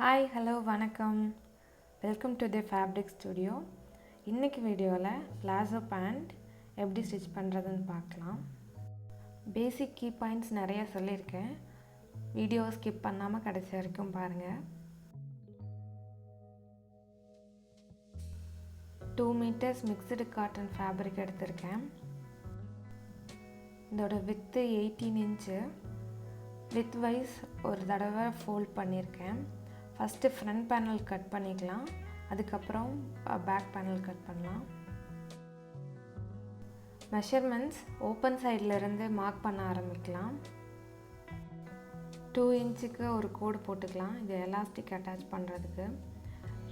Hi, hello, வணக்கம். Welcome to the Fabric Studio. இன்னைக்கு வீடியோவில் Plazzo Pant எப்படி ஸ்டிச் பண்ணுறதுன்னு பார்க்கலாம். பேசிக் கீ பாயிண்ட்ஸ் நிறைய சொல்லியிருக்கேன். வீடியோ ஸ்கிப் பண்ணாமல் கடைசி வரைக்கும் பாருங்கள். 2 meters மிக்ஸ்டு காட்டன் ஃபேப்ரிக் எடுத்திருக்கேன். இதோட வித்து 18 inch. வித் வைஸ் ஒரு தடவை ஃபோல்ட் பண்ணியிருக்கேன். ஃபஸ்ட்டு ஃப்ரண்ட் பேனல் கட் பண்ணிக்கலாம், அதுக்கப்புறம் பேக் பேனல் கட் பண்ணலாம். மெஷர்மெண்ட்ஸ் ஓப்பன் சைட்லேருந்து மார்க் பண்ண ஆரம்பிக்கலாம். 2 inchக்கு ஒரு கோடு போட்டுக்கலாம். இது எலாஸ்டிக் அட்டாச் பண்ணுறதுக்கு.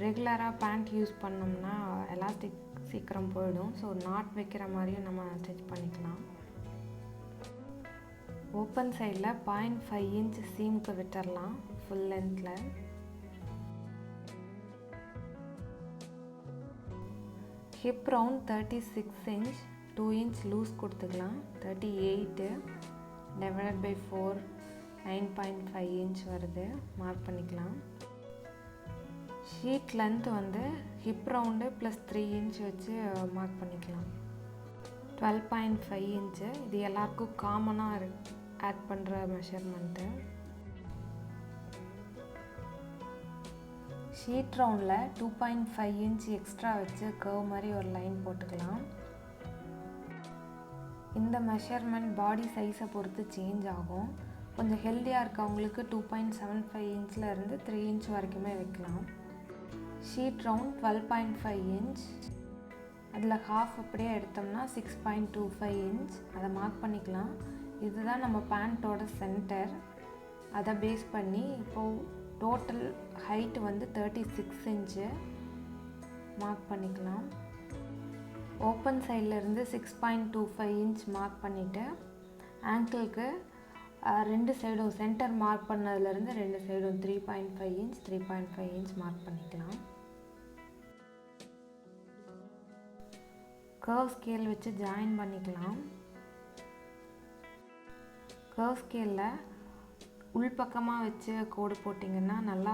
ரெகுலராக பேண்ட் யூஸ் பண்ணோம்னா எலாஸ்டிக் சீக்கிரம் போயிடும். ஸோ நாட் வைக்கிற மாதிரியும் நம்ம ஸ்டிச் பண்ணிக்கலாம். ஓப்பன் சைடில் 0.5 inch சீமுக்கு விட்டுடலாம் ஃபுல் லென்த்தில். Hip round 36 inch, 2 inch loose கொடுத்துக்கலாம். 38 டிவைடட் பை 4 9.5 inch வருது, மார்க் பண்ணிக்கலாம். ஷீட் லென்த் வந்து ஹிப் ரவுண்டு ப்ளஸ் 3 inch வச்சு மார்க் பண்ணிக்கலாம். 12.5 inch. இது எல்லாருக்கும் காமனாக ஆட் பண்ணுற மெஷர்மெண்ட்டு. ஷீட் ரவுண்டில் 2.5 inch எக்ஸ்ட்ரா வச்சு கர்வ் மாதிரி ஒரு லைன் போட்டுக்கலாம். இந்த மெஷர்மெண்ட் பாடி சைஸை பொறுத்து சேஞ்ச் ஆகும். கொஞ்சம் ஹெல்த்தியாக இருக்கவங்களுக்கு 2.75 inchல இருந்து 3 inch வரைக்குமே வைக்கலாம். Sheet round 12.5 inch. அதில் ஹாஃப் அப்படியே எடுத்தோம்னா 6.25 inch. அதை மார்க் பண்ணிக்கலாம். இதுதான் நம்ம பேண்ட்டோட சென்டர். அதை பேஸ் பண்ணி இப்போது டோட்டல் ஹைட் வந்து 36 inch மார்க் பண்ணிக்கலாம். ஓப்பன் சைட்லேருந்து 6.25 inch மார்க் பண்ணிவிட்டு ஆங்கிளுக்கு ரெண்டு சைடும் சென்டர் மார்க் பண்ணதுலேருந்து ரெண்டு சைடும் 3.5 inch 3.5 inch மார்க் பண்ணிக்கலாம். கர்வ் ஸ்கேல் வச்சு ஜாயின் பண்ணிக்கலாம். கர்வ் ஸ்கேலில் உள்பக்கமாக வச்சு கோடு போட்டிங்கன்னா நல்லா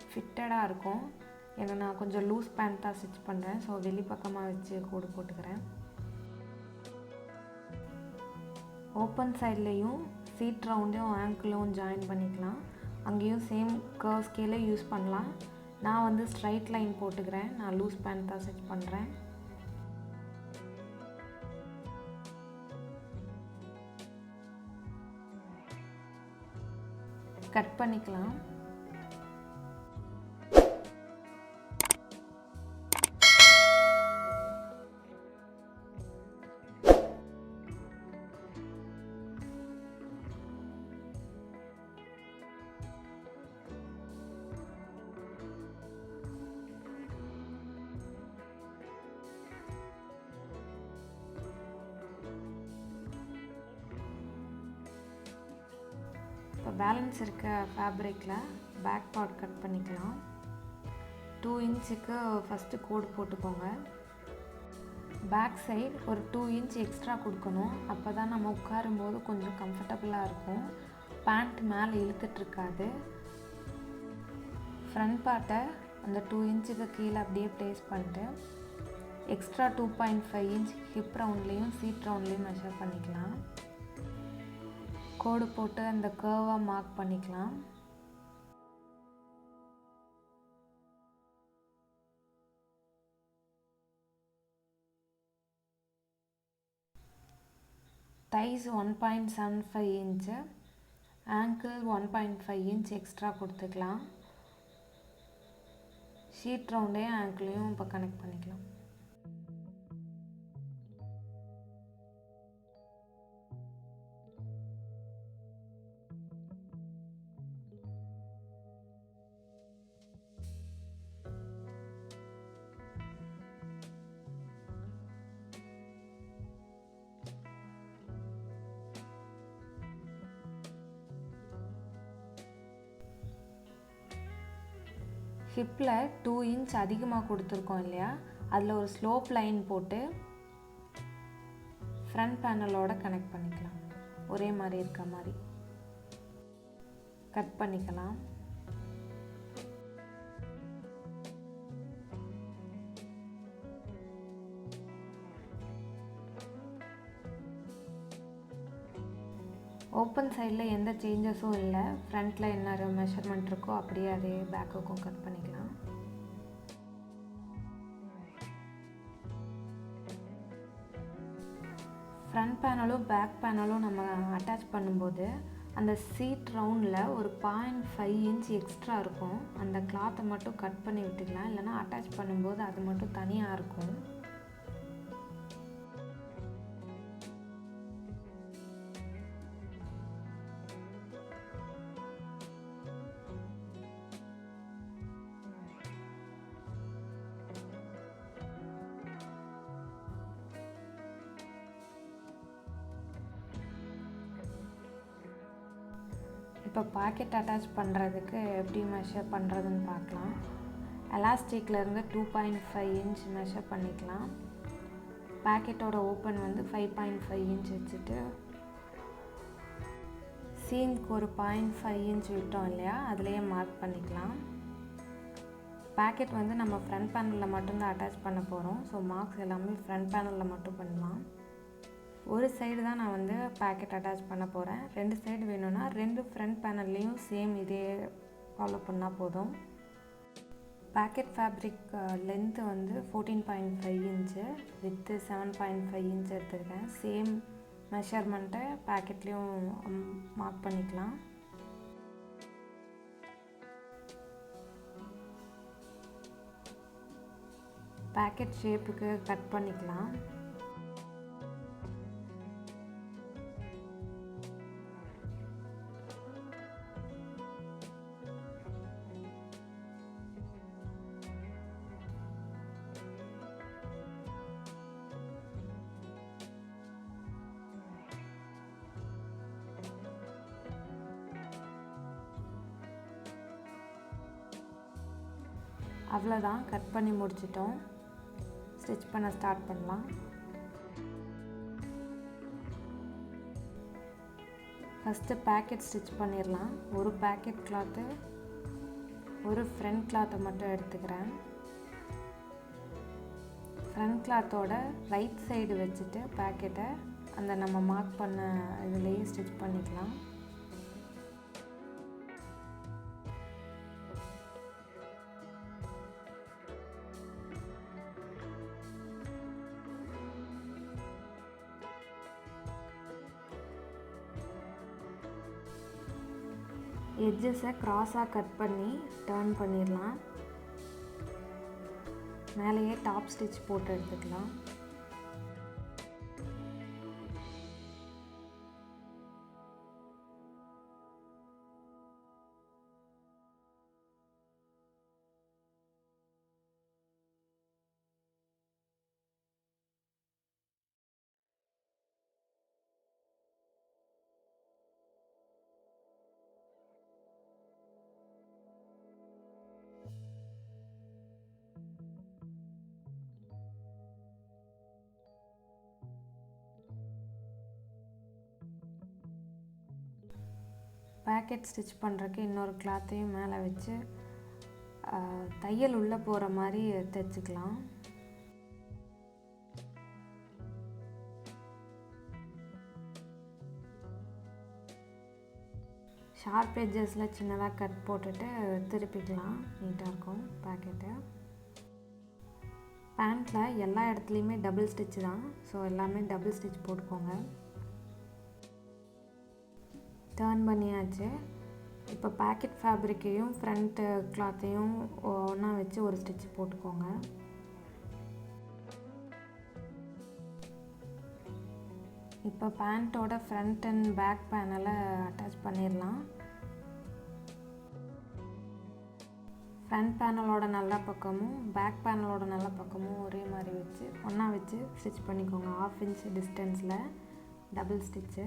ஃபிட்டடாக இருக்கும். ஏன்னா நான் கொஞ்சம் லூஸ் பேண்ட்டாக ஸ்டிச் பண்ணுறேன். ஸோ வெளிப்பக்கமாக வச்சு கோடு போட்டுக்கிறேன். ஓப்பன் சைட்லேயும் சீட் ரவுண்டையும் ஆங்கிளும் ஜாயின் பண்ணிக்கலாம். அங்கேயும் சேம் கர்வ் ஸ்கேலே யூஸ் பண்ணலாம். நான் வந்து ஸ்ட்ரைட் லைன் போட்டுக்கிறேன். நான் லூஸ் பேண்ட் தான் ஸ்டிச் பண்ணுறேன். கட் பண்ணிக்கலாம். இப்போ பேலன்ஸ் இருக்க ஃபேப்ரிக்கில் பேக் பார்ட் கட் பண்ணிக்கலாம். 2 inchக்கு ஃபஸ்ட்டு கோடு போட்டுக்கோங்க. பேக் சைடு ஒரு 2 inch எக்ஸ்ட்ரா கொடுக்கணும். அப்போ தான் நம்ம உட்காரும்போது கொஞ்சம் கம்ஃபர்டபுளாக இருக்கும். பேண்ட் மேலே இழுத்துட்ருக்காது. ஃப்ரண்ட் பார்ட்டை அந்த 2 inchக்கு கீழே அப்படியே ப்ளேஸ் பண்ணிட்டு எக்ஸ்ட்ரா 2.5 inch ஹிப் ரவுண்ட்லேயும் சீட் ரவுண்ட்லேயும் மெஷர் பண்ணிக்கலாம். கோடு போட்டு அந்த கர்வை மார்க் பண்ணிக்கலாம். Thighs 1.75 inch, ankle 1.5 inch extra கொடுத்துக்கலாம். ஷீட் ரவுண்டையும் ஆங்கிளையும் இப்போ கனெக்ட் பண்ணிக்கலாம். ஹிப்பில் 2 inch அதிகமாக கொடுத்துருக்கோம் இல்லையா, அதில் ஒரு ஸ்லோப் லைன் போட்டு ஃப்ரண்ட் பேனலோட கனெக்ட் பண்ணிக்கலாம். ஒரே மாதிரி இருக்க மாதிரி கட் பண்ணிக்கலாம். ஓப்பன் சைடில் எந்த சேஞ்சஸும் இல்லை. ஃப்ரண்ட்டில் என்ன மெஷர்மெண்ட் இருக்கோ அப்படியே அதே பேக்குக்கும் கட் பண்ணிக்கலாம். ஃப்ரண்ட் பேனலும் பேக் பேனலும் நம்ம அட்டாச் பண்ணும்போது அந்த சீட் ரவுண்டில் ஒரு 0.5 இன்ச் எக்ஸ்ட்ரா இருக்கும். அந்த கிளாத்தை மட்டும் கட் பண்ணி விட்டுக்கலாம், இல்லைனா அட்டாச் பண்ணும்போது அது மட்டும் தனியாக இருக்கும். இப்போ பாக்கெட் அட்டாச் பண்ணுறதுக்கு எப்படி மெஷர் பண்ணுறதுன்னு பார்க்கலாம். எலாஸ்டிக்லேருந்து 2.5 இன்ச் மெஷர் பண்ணிக்கலாம். பாக்கெட்டோட ஓப்பன் வந்து 5.5 இன்ச் வச்சுட்டு சீம்க்கு ஒரு 0.5 இன்ச் விட்டோம் இல்லையா, அதுலேயே மார்க் பண்ணிக்கலாம். பாக்கெட் வந்து நம்ம ஃப்ரண்ட் பேனலில் மட்டும்தான் அட்டாச் பண்ண போகிறோம். ஸோ மார்க்ஸ் எல்லாமே ஃப்ரண்ட் பேனலில் மட்டும் பண்ணலாம். ஒரு சைடு தான் நான் வந்து பாக்கெட் அட்டாச் பண்ண போகிறேன். 2 சைடு வேணும்னா 2 ஃப்ரண்ட் பேனல்லையும் சேம் இதே ஃபாலோ பண்ணால் போதும். பாக்கெட் ஃபேப்ரிக் லென்த்து வந்து 14.5 இன்ச்சு, வித்து 7.5 இன்ச் எடுத்துருக்கேன். சேம் மெஷர்மெண்ட்டை பாக்கெட்லேயும் மார்க் பண்ணிக்கலாம். பாக்கெட் ஷேப்புக்கு கட் பண்ணிக்கலாம். அவ்வளோதான், கட் பண்ணி முடிச்சிட்டோம். ஸ்டிச் பண்ண ஸ்டார்ட் பண்ணலாம். ஃபஸ்ட்டு பேக்கெட் ஸ்டிச் பண்ணிடலாம். ஒரு பேக்கெட் கிளாத்து, ஒரு ஃப்ரண்ட் கிளாத்தை மட்டும் எடுத்துக்கிறேன். ஃப்ரண்ட் கிளாத்தோட ரைட் சைடு வச்சுட்டு பேக்கெட்டை அந்த நம்ம மார்க் பண்ண இதுலேயே ஸ்டிச் பண்ணிக்கலாம். எட்ஜஸை க்ராஸாக கட் பண்ணி டர்ன் பண்ணிடலாம். மேலேயே டாப் ஸ்டிச் போட்டு எடுத்துக்கலாம். பேக்கெட் ஸ்டிச் பண்ணுறதுக்கு இன்னொரு கிளாத்தையும் மேலே வச்சு தையல் உள்ளே போகிற மாதிரி தைச்சிக்கலாம். ஷார்ப் எட்ஜஸில் சின்னதாக கட் போட்டுட்டு திருப்பிக்கலாம், நீட்டாக இருக்கும் பேக்கெட்டு. பேண்ட்டில் எல்லா இடத்துலையுமே டபுள் ஸ்டிச் தான், ஸோ எல்லாமே டபுள் ஸ்டிச் போட்டுக்கோங்க. டர்ன் பண்ணியாச்சு. இப்போ பேக்கெட் ஃபேப்ரிக்கையும் ஃப்ரண்ட்டு கிளாத்தையும் ஒன்றா வச்சு ஒரு ஸ்டிச் போட்டுக்கோங்க. இப்போ பேண்ட்டோட ஃப்ரண்ட் அண்ட் பேக் பேனலை அட்டாச் பண்ணிடலாம். ஃப்ரண்ட் பேனலோட நல்ல பக்கமும் பேக் பேனலோட நல்ல பக்கமும் ஒரே மாதிரி வச்சு ஒன்றா வச்சு ஸ்டிச் பண்ணிக்கோங்க. 1/2 இன்ச் டிஸ்டன்ஸில் டபுள் ஸ்டிச்சு.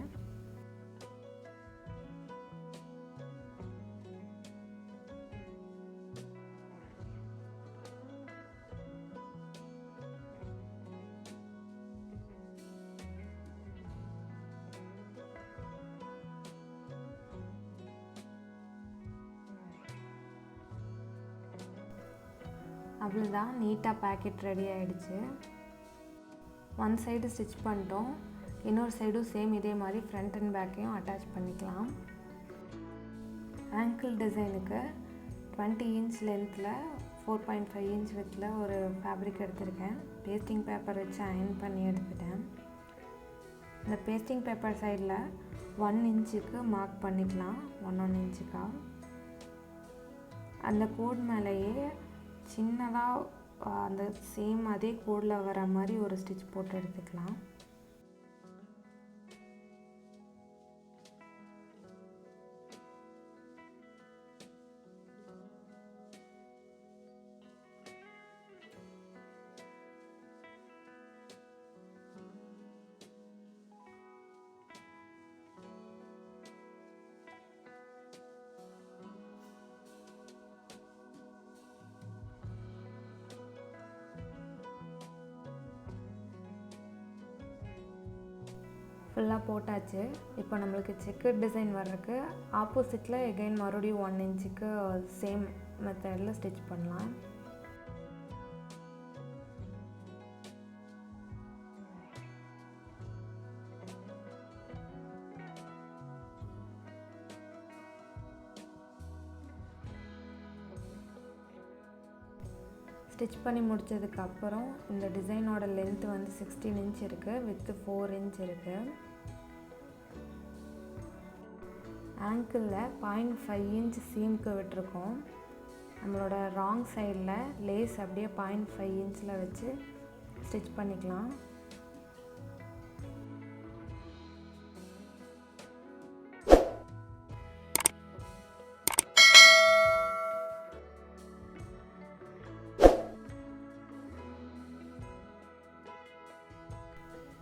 அவ்வளோதான், நீட்டாக பேக்கெட் ரெடி ஆகிடுச்சு. ஒன் சைடு ஸ்டிச் பண்ணிட்டோம். இன்னொரு சைடும் சேம் இதே மாதிரி ஃப்ரண்ட் அண்ட் பேக்கையும் அட்டாச் பண்ணிக்கலாம். ஆங்கிள் டிசைனுக்கு 20 இன்ச் லென்த்தில் 4.5 இன்ச் வித்தில் ஒரு ஃபேப்ரிக் எடுத்திருக்கேன். பேஸ்டிங் பேப்பர் வச்சு அயர்ன் பண்ணி எடுத்துட்டேன். இந்த பேஸ்டிங் பேப்பர் சைடில் 1 இன்ச்சுக்கு மார்க் பண்ணிக்கலாம். 1 இன்ச்சுக்கா அந்த கோட் மேலேயே சின்னதாக அந்த சேம் அதே கோடில் வர மாதிரி ஒரு ஸ்டிச் போட்டு எடுத்துக்கலாம். ஃபுல்லாக போட்டாச்சு. இப்போ நம்மளுக்கு செக்கர் டிசைன் வர்றதுக்கு ஆப்போசிட்டில் எகைன் மறுபடியும் 1 இன்ச்சுக்கு சேம் மெத்தடில் ஸ்டிச் பண்ணலாம். ஸ்டிச் பண்ணி முடித்ததுக்கப்புறம் இந்த டிசைனோட லென்த்து வந்து 16 இன்ச் இருக்குது, வித்து 4 இன்ச் இருக்குது. ஆங்கிளில் 0.5 இன்ச் சீம்க்கு விட்டுருக்கோம். நம்மளோட ராங் சைடில் லேஸ் அப்படியே 0.5 இன்ச்சில் வச்சு ஸ்டிச் பண்ணிக்கலாம்.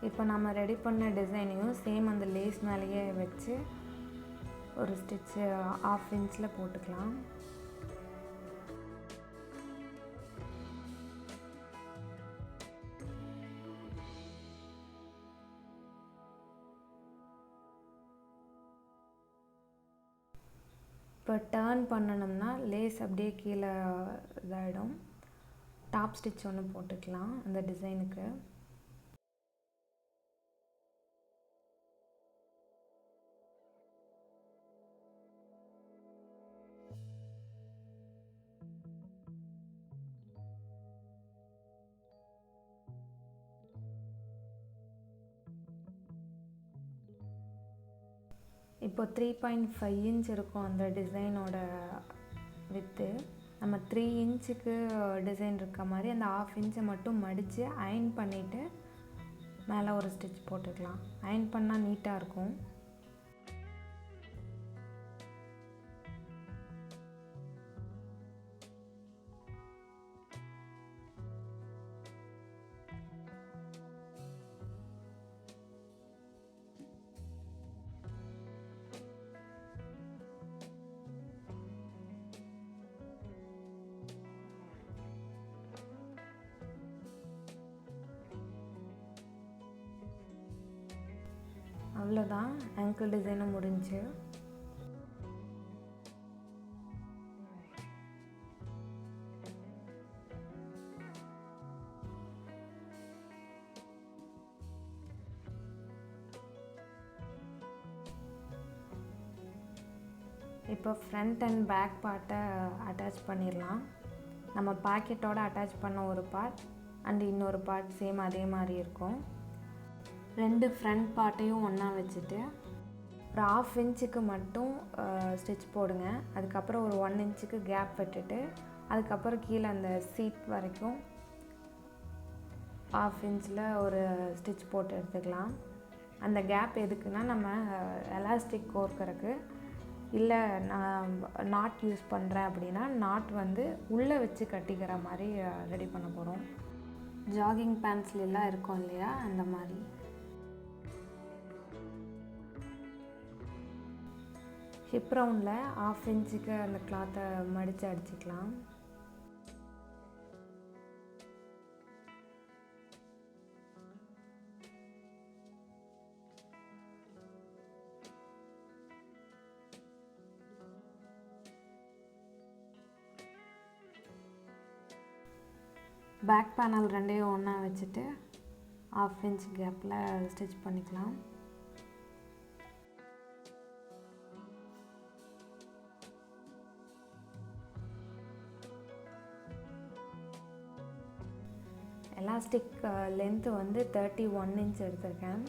இப்போ நம்ம ரெடி பண்ண டிசைனையும் சேம் அந்த லேஸ் மேலேயே வச்சு ஒரு ஸ்டிச்சு 1/2 இன்ச்சில் போட்டுக்கலாம். இப்போ டர்ன் பண்ணணும்னா லேஸ் அப்படியே கீழே இதாகிடும். டாப் ஸ்டிச் ஒன்று போட்டுக்கலாம் அந்த டிசைனுக்கு. இப்போ 3.5 இன்ச் இருக்கும் அந்த டிசைனோட வித்து. நம்ம 3 இன்ச்சுக்கு டிசைன் இருக்க மாதிரி அந்த 1/2 இன்ச்சை மட்டும் மடித்து அயர்ன் பண்ணிவிட்டு மேலே ஒரு ஸ்டிச் போட்டுக்கலாம். அயர்ன் பண்ணால் நீட்டாக இருக்கும். அவ்வளோதான், ஆங்கிள் டிசைனும் முடிஞ்சு. இப்போ ஃப்ரண்ட் அண்ட் பேக் பார்ட்டை அட்டாச் பண்ணிடலாம். நம்ம பாக்கெட்டோட அட்டாச் பண்ண ஒரு பார்ட் அண்ட் இன்னொரு பார்ட் சேம் அதே மாதிரி இருக்கும். 2 ஃப்ரண்ட் பார்ட்டையும் ஒன்றா வச்சுட்டு ஒரு 1/2 இன்ச்சுக்கு மட்டும் ஸ்டிச் போடுங்க. அதுக்கப்புறம் ஒரு 1 இன்ச்சுக்கு கேப் விட்டுட்டு அதுக்கப்புறம் கீழே அந்த சீட் வரைக்கும் 1/2 இன்ச்சில் ஒரு ஸ்டிச் போட்டு எடுத்துக்கலாம். அந்த கேப் எதுக்குன்னா நம்ம எலாஸ்டிக் கோர்க்கறதுக்கு, இல்லை நான் நாட் யூஸ் பண்ணுறேன் அப்படின்னா நாட் வந்து உள்ளே வச்சு கட்டிக்கிற மாதிரி ரெடி பண்ண போகிறோம். ஜாகிங் பேண்ட்ஸ்லாம் இருக்கும் இல்லையா, அந்த மாதிரி. ஹிப் ரவுண்டில் 1/2 இன்ச்சுக்கு அந்த கிளாத்தை மடித்து அடிச்சுக்கலாம். பேக் பேனல் ரெண்டையும் ஒன்றா வச்சுட்டு 1/2 inch கேப்பில் ஸ்டிச் பண்ணிக்கலாம். எலாஸ்டிக் லென்த்து வந்து 31 inch எடுத்திருக்கேன்.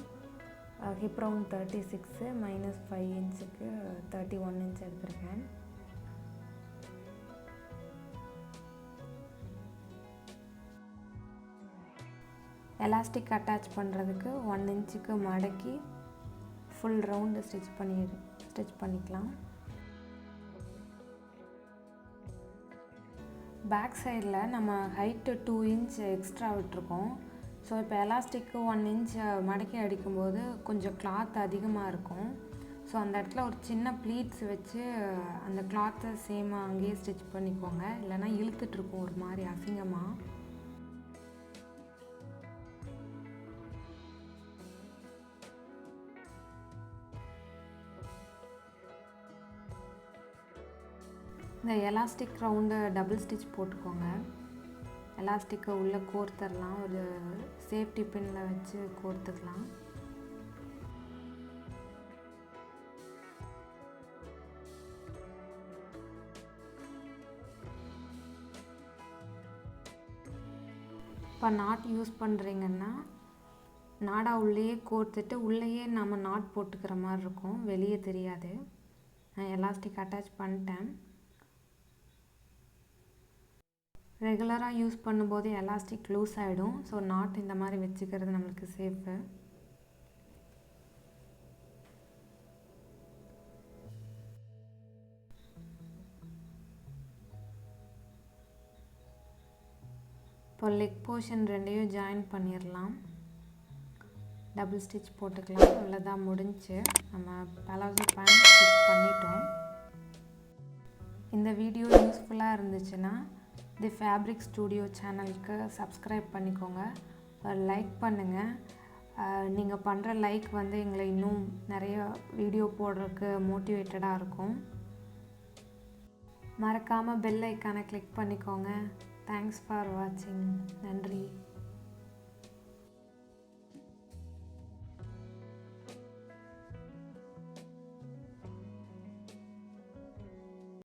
ஹிப் ரவுண்ட் 36 -5 inchக்கு 31 inch எடுத்திருக்கேன். எலாஸ்டிக் அட்டாச் பண்ணுறதுக்கு 1 inchக்கு மடக்கி ஃபுல் ரவுண்டு ஸ்டிச் பண்ணிக்கலாம். பேக் சைடில் நம்ம ஹைட்டு 2 inch எக்ஸ்ட்ரா விட்டுருக்கோம். ஸோ இப்போ எலாஸ்டிக்கு 1 inch மடக்கி அடிக்கும்போது கொஞ்சம் கிளாத் அதிகமாக இருக்கும். ஸோ அந்த இடத்துல ஒரு சின்ன ப்ளீட்ஸ் வச்சு அந்த கிளாத்தை சேமாக அங்கேயே ஸ்டிச் பண்ணிக்கோங்க, இல்லைனா இழுத்துட்ருக்கும் ஒரு மாதிரி அசிங்கமாக. இந்த எலாஸ்டிக் ரவுண்டு டபுள் ஸ்டிச் போட்டுக்கோங்க. எலாஸ்டிக்கை உள்ளே கோர்த்துடலாம், ஒரு சேஃப்டி பின்னில் வச்சு கோர்த்துக்கலாம். இப்போ நாட் யூஸ் பண்ணுறீங்கன்னா நாடா உள்ளேயே கோர்த்துட்டு உள்ளேயே நம்ம நாட் போட்டுக்கிற மாதிரி இருக்கும், வெளியே தெரியாது. நான் எலாஸ்டிக் அட்டாச் பண்ணிட்டேன். ரெகுலராக யூஸ் பண்ணும்போது எலாஸ்டிக் லூஸ் ஆகிடும். ஸோ நாட் இந்த மாதிரி வச்சுக்கிறது நம்மளுக்கு சேஃபு. இப்போ லெக் போர்ஷன் ரெண்டையும் ஜாயின் பண்ணிடலாம். டபுள் ஸ்டிச் போட்டுக்கலாம். அவ்வளோதான், முடிஞ்சு. நம்ம பலாசோ பேண்ட் ஸ்டிச் பண்ணிட்டோம். இந்த வீடியோ யூஸ்ஃபுல்லாக இருந்துச்சுன்னா தி ஃபேப்ரிக் ஸ்டூடியோ சேனலுக்கு சப்ஸ்கிரைப் பண்ணிக்கோங்க, லைக் பண்ணுங்கள். நீங்கள் பண்ணுற லைக் வந்து எங்களை இன்னும் நிறைய வீடியோ போடுறதுக்கு மோட்டிவேட்டடாக இருக்கும். மறக்காமல் பெல் ஐக்கானை கிளிக் பண்ணிக்கோங்க. தேங்க்ஸ் ஃபார் வாட்சிங். நன்றி.